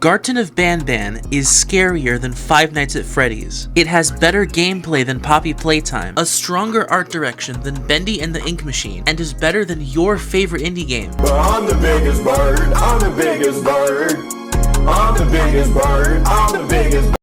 Garten of Banban is scarier than Five Nights at Freddy's. It has better gameplay than Poppy Playtime, a stronger art direction than Bendy and the Ink Machine, and is better than your favorite indie game. But I'm the biggest bird, I'm the biggest bird, I'm the biggest bird, I'm the biggest bird.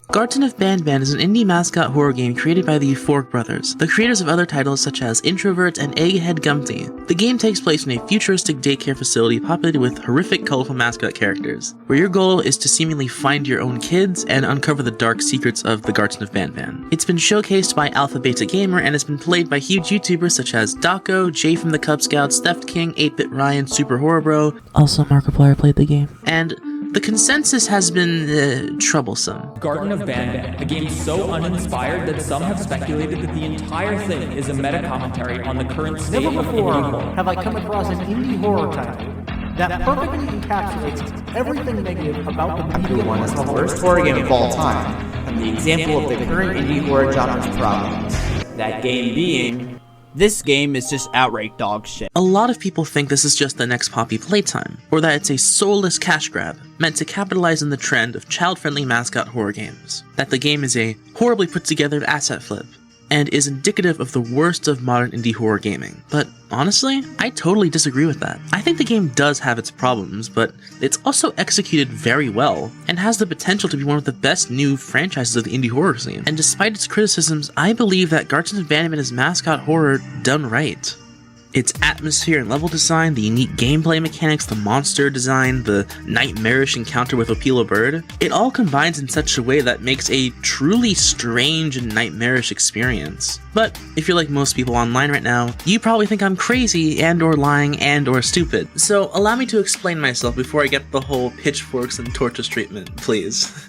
Garten of Banban is an indie mascot horror game created by the Euphoric brothers, the creators of other titles such as Introvert and Egghead Gumpty. The game takes place in a futuristic daycare facility populated with horrific, colorful mascot characters, where your goal is to seemingly find your own kids and uncover the dark secrets of the Garten of Banban. It's been showcased by Alpha Beta Gamer and has been played by huge YouTubers such as Daco, Jay from the Cub Scouts, Theft King, 8-Bit Ryan, Super Horror Bro, also Markiplier played the game, and the consensus has been troublesome. Garten of Banban, a game so uninspired that some have speculated that the entire thing is a meta-commentary on the current state Never of before indie horror. have I come across an indie horror title that perfectly encapsulates everything negative about the medium. One is the worst horror game of all time, and the example of the current indie horror genre's problems. That game being, this game is just outright dog shit. A lot of people think this is just the next Poppy Playtime, or that it's a soulless cash grab, meant to capitalize on the trend of child-friendly mascot horror games. That the game is a horribly put-together asset flip, and is indicative of the worst of modern indie horror gaming. But honestly, I totally disagree with that. I think the game does have its problems, but it's also executed very well, and has the potential to be one of the best new franchises of the indie horror scene. And despite its criticisms, I believe that Garten of Banban is mascot horror done right. Its atmosphere and level design, the unique gameplay mechanics, the monster design, the nightmarish encounter with Opila Bird, it all combines in such a way that makes a truly strange and nightmarish experience. But if you're like most people online right now, you probably think I'm crazy and or lying and or stupid. So allow me to explain myself before I get the whole pitchforks and torches treatment, please.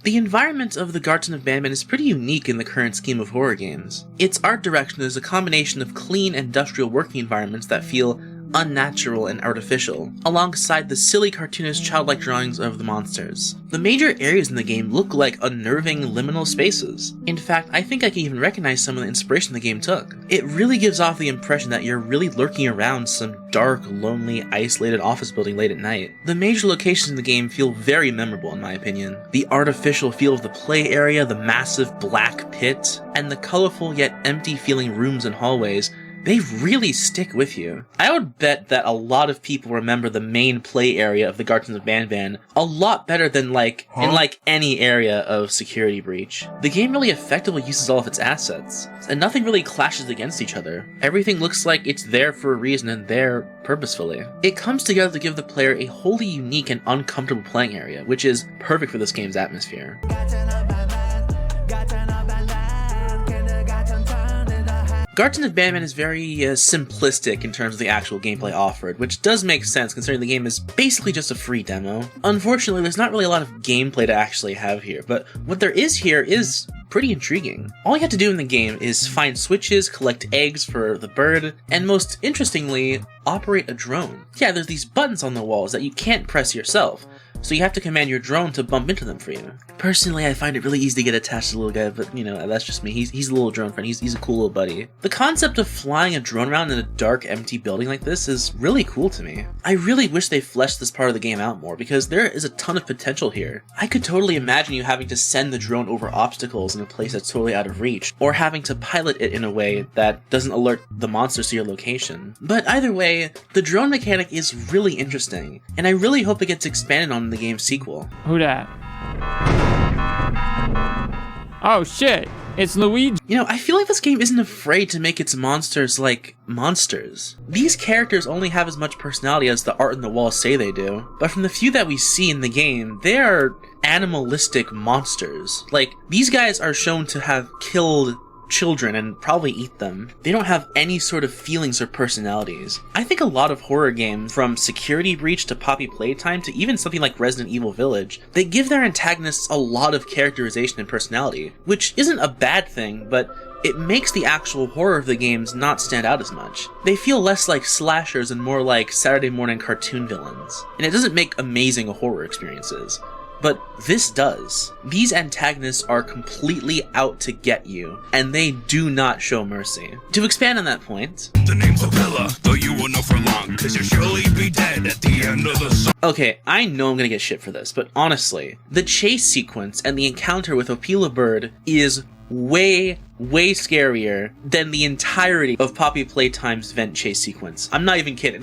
The environment of the Garten of Banban is pretty unique in the current scheme of horror games. Its art direction is a combination of clean industrial working environments that feel unnatural and artificial, alongside the silly cartoonish childlike drawings of the monsters. The major areas in the game look like unnerving liminal spaces. In fact, I think I can even recognize some of the inspiration the game took. It really gives off the impression that you're really lurking around some dark, lonely, isolated office building late at night. The major locations in the game feel very memorable in my opinion. The artificial feel of the play area, the massive black pit, and the colorful yet empty feeling rooms and hallways, they really stick with you. I would bet that a lot of people remember the main play area of the Garten of Banban a lot better than in any area of Security Breach. The game really effectively uses all of its assets, and nothing really clashes against each other. Everything looks like it's there for a reason and there purposefully. It comes together to give the player a wholly unique and uncomfortable playing area, which is perfect for this game's atmosphere. Garten of Banban is very simplistic in terms of the actual gameplay offered, which does make sense considering the game is basically just a free demo. Unfortunately, there's not really a lot of gameplay to actually have here, but what there is here is pretty intriguing. All you have to do in the game is find switches, collect eggs for the bird, and most interestingly, operate a drone. Yeah, there's these buttons on the walls that you can't press yourself, so you have to command your drone to bump into them for you. Personally, I find it really easy to get attached to the little guy, but you know, that's just me. He's a little drone friend. He's a cool little buddy. The concept of flying a drone around in a dark, empty building like this is really cool to me. I really wish they fleshed this part of the game out more, because there is a ton of potential here. I could totally imagine you having to send the drone over obstacles in a place that's totally out of reach, or having to pilot it in a way that doesn't alert the monsters to your location. But either way, the drone mechanic is really interesting, and I really hope it gets expanded on in the game's sequel. Who dat? Oh shit, it's Luigi. You know, I feel like this game isn't afraid to make its monsters like monsters. These characters only have as much personality as the art on the walls say they do, but from the few that we see in the game, they are animalistic monsters. Like, these guys are shown to have killed children and probably eat them. They don't have any sort of feelings or personalities. I think a lot of horror games, from Security Breach to Poppy Playtime to even something like Resident Evil Village, they give their antagonists a lot of characterization and personality, which isn't a bad thing, but it makes the actual horror of the games not stand out as much. They feel less like slashers and more like Saturday morning cartoon villains, and it doesn't make amazing horror experiences. but this does. These antagonists are completely out to get you, and they do not show mercy. To expand on that point, The name's Opila, though you will know for long, cause you'll surely be dead at the end of the song. okay, I know I'm gonna get shit for this, but honestly, the chase sequence and the encounter with Opila Bird is way scarier than the entirety of Poppy Playtime's vent chase sequence. I'm not even kidding.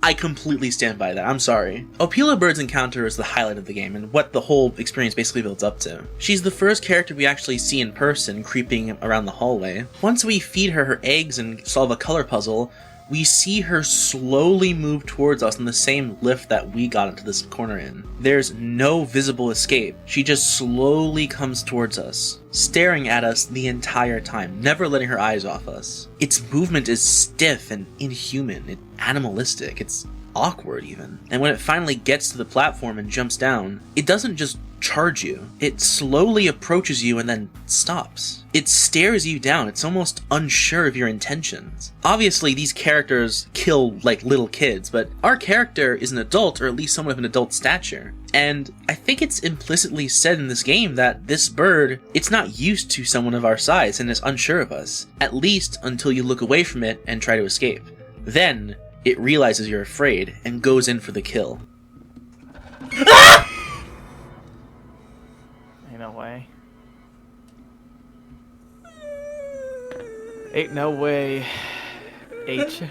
I completely stand by that. I'm sorry. Opila Bird's encounter is the highlight of the game and what the whole experience basically builds up to. She's the first character we actually see in person creeping around the hallway. Once we feed her eggs and solve a color puzzle, we see her slowly move towards us in the same lift that we got into this corner in. There's no visible escape. She just slowly comes towards us, staring at us the entire time, never letting her eyes off us. Its movement is stiff and inhuman, it's animalistic, it's awkward even. And when it finally gets to the platform and jumps down, it doesn't just charge you. It slowly approaches you and then stops. It stares you down. It's almost unsure of your intentions. Obviously, these characters kill like little kids, but our character is an adult, or at least someone of an adult stature. And I think it's implicitly said in this game that this bird, it's not used to someone of our size and is unsure of us, at least until you look away from it and try to escape. Then, it realizes you're afraid and goes in for the kill. Ain't no way. Ain't no way. H.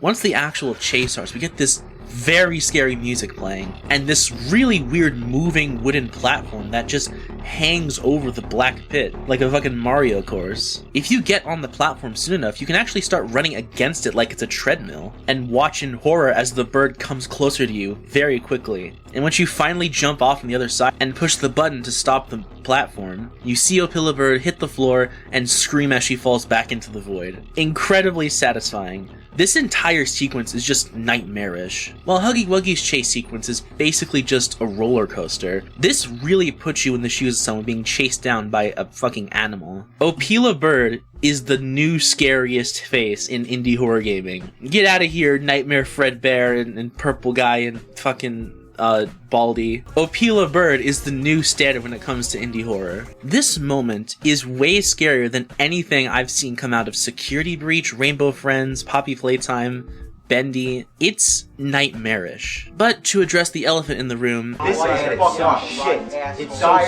Once the actual chase starts, we get this very scary music playing, and this really weird moving wooden platform that just hangs over the black pit like a fucking Mario course. If you get on the platform soon enough, you can actually start running against it like it's a treadmill, and watch in horror as the bird comes closer to you very quickly. And once you finally jump off on the other side and push the button to stop the platform, you see Opila Bird hit the floor and scream as she falls back into the void. Incredibly satisfying. This entire sequence is just nightmarish. While Huggy Wuggy's chase sequence is basically just a roller coaster, this really puts you in the shoes of someone being chased down by a fucking animal. Opila Bird is the new scariest face in indie horror gaming. Get out of here, Nightmare Fredbear and Purple Guy and fucking Baldy. Opila Bird is the new standard when it comes to indie horror. This moment is way scarier than anything I've seen come out of Security Breach, Rainbow Friends, Poppy Playtime, Bendy. It's nightmarish. But to address the elephant in the room, this is fucking shit. It's so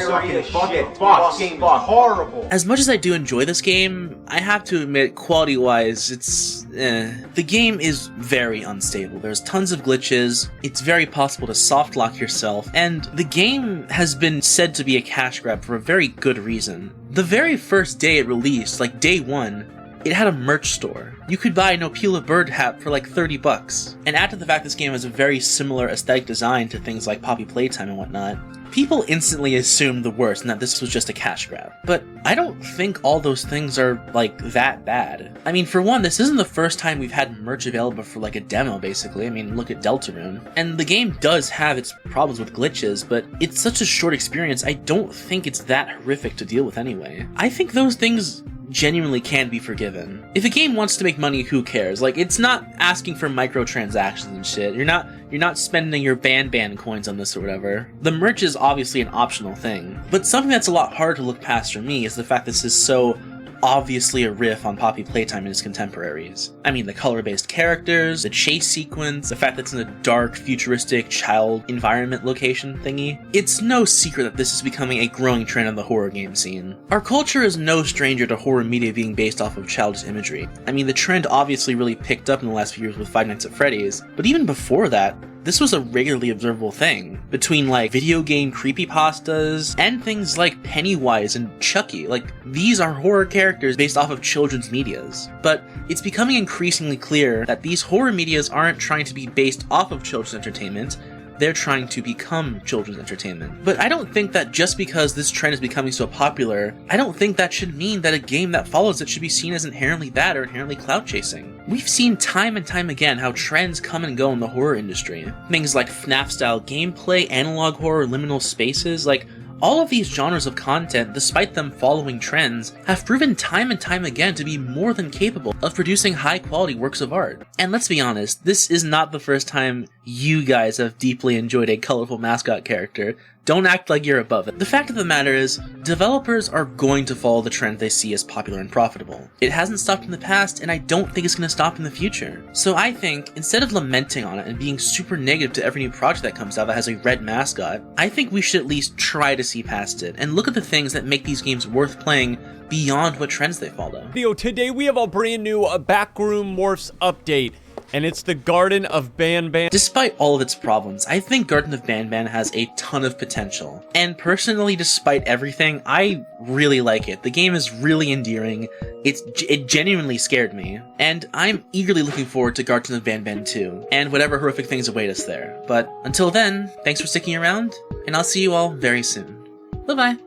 fucking fucking horrible. As much as I do enjoy this game, I have to admit, quality-wise, it's The game is very unstable. There's tons of glitches, it's very possible to soft lock yourself, and the game has been said to be a cash grab for a very good reason. The very first day it released, like day one, it had a merch store. You could buy an Opila Bird hat for like $30. And add to the fact this game has a very similar aesthetic design to things like Poppy Playtime and whatnot, people instantly assumed the worst and that this was just a cash grab. But I don't think all those things are like that bad. I mean, for one, this isn't the first time we've had merch available for like a demo, basically. I mean, look at Deltarune. And the game does have its problems with glitches, but it's such a short experience, I don't think it's that horrific to deal with anyway. I think those things genuinely can be forgiven. If a game wants to make money, who cares? Like, it's not asking for microtransactions and shit. You're not spending your Banban coins on this or whatever. The merch is obviously an optional thing, but something that's a lot harder to look past for me is the fact this is so obviously a riff on Poppy Playtime and its contemporaries. I mean, the color-based characters, the chase sequence, the fact that it's in a dark, futuristic, child environment location thingy. It's no secret that this is becoming a growing trend on the horror game scene. Our culture is no stranger to horror media being based off of childish imagery. I mean, the trend obviously really picked up in the last few years with Five Nights at Freddy's, but even before that, this was a regularly observable thing, between like video game creepypastas and things like Pennywise and Chucky. Like, these are horror characters based off of children's medias. But it's becoming increasingly clear that these horror medias aren't trying to be based off of children's entertainment, they're trying to become children's entertainment. But I don't think that just because this trend is becoming so popular, I don't think that should mean that a game that follows it should be seen as inherently bad or inherently clout chasing. We've seen time and time again how trends come and go in the horror industry. Things like FNAF style gameplay, analog horror, liminal spaces, like All of these genres of content, despite them following trends, have proven time and time again to be more than capable of producing high-quality works of art. And let's be honest, this is not the first time you guys have deeply enjoyed a colorful mascot character. Don't act like you're above it. The fact of the matter is, developers are going to follow the trend they see as popular and profitable. It hasn't stopped in the past, and I don't think it's going to stop in the future. So I think, instead of lamenting on it and being super negative to every new project that comes out that has a red mascot, I think we should at least try to see past it, and look at the things that make these games worth playing beyond what trends they follow. Today we have a brand new Backroom Morphs update, and it's the Garten of Banban. Despite all of its problems, I think Garten of Banban has a ton of potential. And personally, despite everything, I really like it. The game is really endearing, it genuinely scared me, and I'm eagerly looking forward to Garten of Banban 2, and whatever horrific things await us there. But until then, thanks for sticking around, and I'll see you all very soon. Bye-bye.